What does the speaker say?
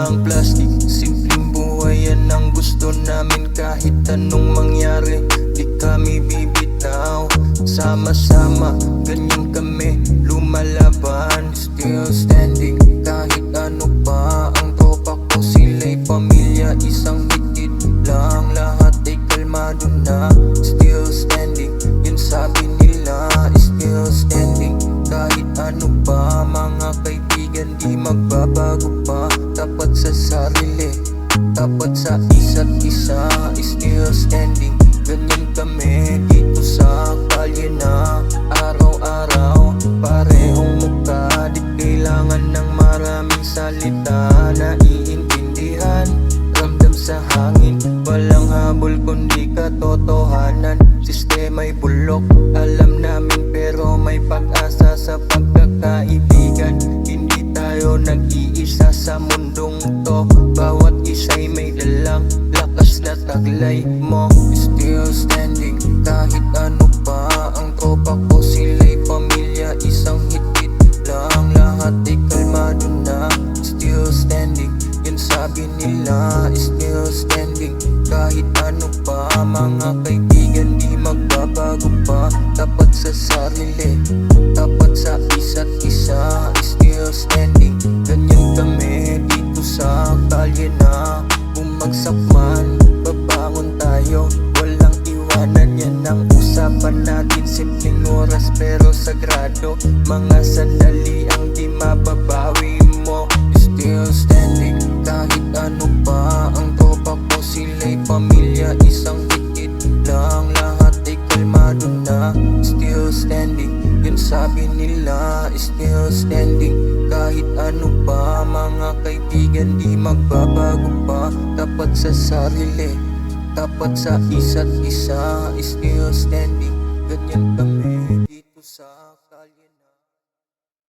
ang plastic. Simpleng buhay yan ang gusto namin. Kahit anong mangyari, di kami bibitaw. Sama-sama, ganyan kami lumalaban. Still standing, kahit ano pa. Ang tropa ko sila'y pamilya, isang higit lang. Lahat ay kalmado na. Still standing, yun sabi nila. Still standing, kahit ano pa. Mga kaibigan, di magbabago pa. Tapat sa sarili, tapat sa isa't isa. Still standing, ganyan kami dito sa kalye na araw-araw. Parehong mukha, di kailangan ng maraming salita. Naiintindihan, ramdam sa hangin. Walang habol kundi katotohanan. Sistema'y bulok, alam namin pero may pag-asa sa pagkakaibigan. Hindi tayo nag-iisa sa mundong to. Bawat isa'y may dalang lakas na taglay mo. Still standing, kahit ano pa. Ang tropa ko sila'y pamilya, isang higit lang. Lahat ay kalmado na. Still standing, yun sabi nila. Still standing, kahit ano pa. Mga kaibigan, di magbabago pa. Tapat sa sarili, tapat sa isa't isa. Still standing, ganyan kami dito sa kalye na. Bumagsak man, babangon tayo. Walang iwanan, yan ang usapan natin. Simpleng oras pero sagrado. Mga sandali ang di mababawi mo. Still standing, kahit ano pa. Ang tropa ko sila'y pamilya, isang higit lang. Lahat ay kalmado na. Still standing, yun sabi nila. Still standing, kahit ano pa. Mga kaibigan, di magbabago pa. Tapat sa sarili, tapat sa isa't isa. Still standing, ganyan kami dito sa